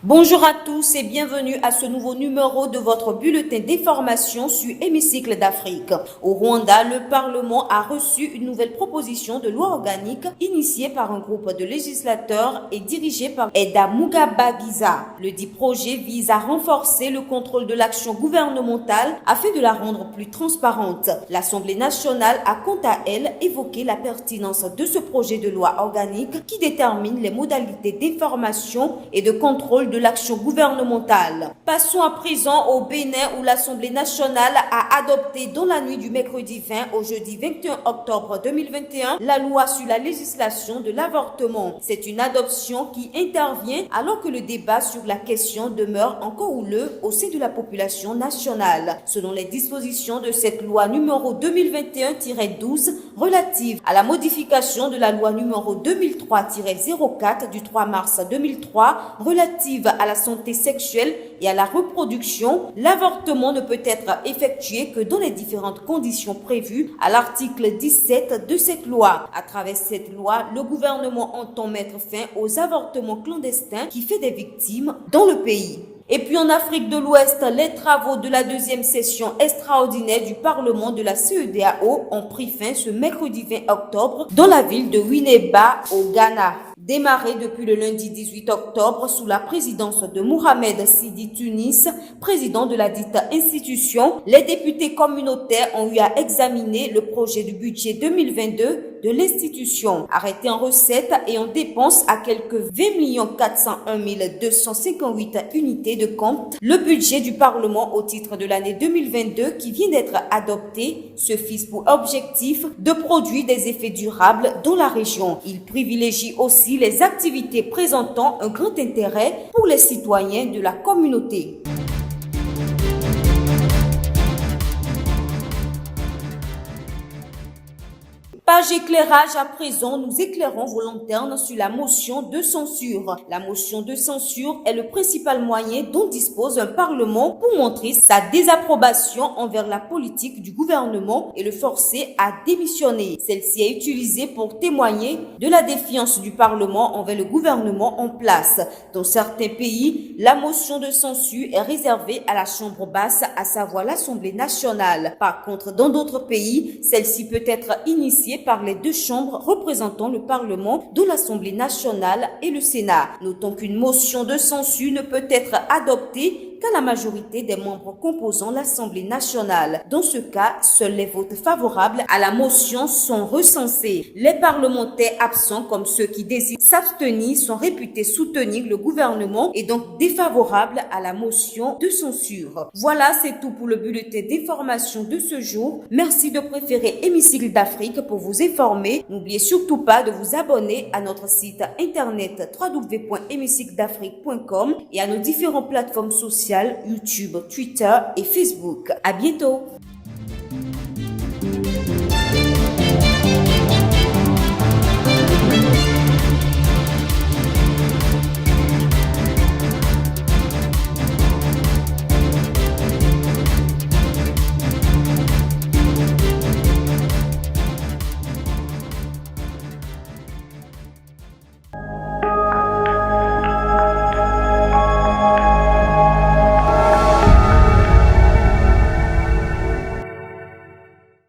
Bonjour à tous et bienvenue à ce nouveau numéro de votre bulletin d'information sur Hémicycle d'Afrique. Au Rwanda, le Parlement a reçu une nouvelle proposition de loi organique initiée par un groupe de législateurs et dirigée par Edda Mugabagiza. Le dit projet vise à renforcer le contrôle de l'action gouvernementale afin de la rendre plus transparente. L'Assemblée nationale a quant à elle évoqué la pertinence de ce projet de loi organique qui détermine les modalités d'information et de contrôle de l'action gouvernementale. Passons à présent au Bénin où l'Assemblée nationale a adopté dans la nuit du mercredi 20 au jeudi 21 octobre 2021 la loi sur la législation de l'avortement. C'est une adoption qui intervient alors que le débat sur la question demeure encore houleux au sein de la population nationale. Selon les dispositions de cette loi numéro 2021-12 relative à la modification de la loi numéro 2003-04 du 3 mars 2003 relative à la santé sexuelle et à la reproduction, l'avortement ne peut être effectué que dans les différentes conditions prévues à l'article 17 de cette loi. À travers cette loi, le gouvernement entend mettre fin aux avortements clandestins qui fait des victimes dans le pays. Et puis en Afrique de l'Ouest, les travaux de la deuxième session extraordinaire du Parlement de la CEDEAO ont pris fin ce mercredi 20 octobre dans la ville de Winneba au Ghana. Démarré depuis le lundi 18 octobre sous la présidence de Mohamed Sidi Tunis, président de la dite institution, les députés communautaires ont eu à examiner le projet du budget 2022 de l'institution, arrêté en recettes et en dépenses à quelques 20 401 258 unités de compte. Le budget du Parlement au titre de l'année 2022 qui vient d'être adopté se fixe pour objectif de produire des effets durables dans la région. Il privilégie aussi les activités présentant un grand intérêt pour les citoyens de la communauté. Page éclairage à présent, nous éclairons vos lanternes sur la motion de censure. La motion de censure est le principal moyen dont dispose un Parlement pour montrer sa désapprobation envers la politique du gouvernement et le forcer à démissionner. Celle-ci est utilisée pour témoigner de la défiance du Parlement envers le gouvernement en place. Dans certains pays, la motion de censure est réservée à la Chambre basse, à savoir l'Assemblée nationale. Par contre, dans d'autres pays, celle-ci peut être initiée par les deux chambres représentant le Parlement, dont l'Assemblée nationale et le Sénat. Notons qu'une motion de censure ne peut être adoptée qu'à la majorité des membres composant l'Assemblée nationale. Dans ce cas, seuls les votes favorables à la motion sont recensés. Les parlementaires absents, comme ceux qui désirent s'abstenir, sont réputés soutenir le gouvernement et donc défavorables à la motion de censure. Voilà, c'est tout pour le bulletin d'information de ce jour. Merci de préférer Hémicycle d'Afrique pour vous informer. N'oubliez surtout pas de vous abonner à notre site internet www.hémicycledafrique.com et à nos différentes plateformes sociales YouTube, Twitter et Facebook. À bientôt.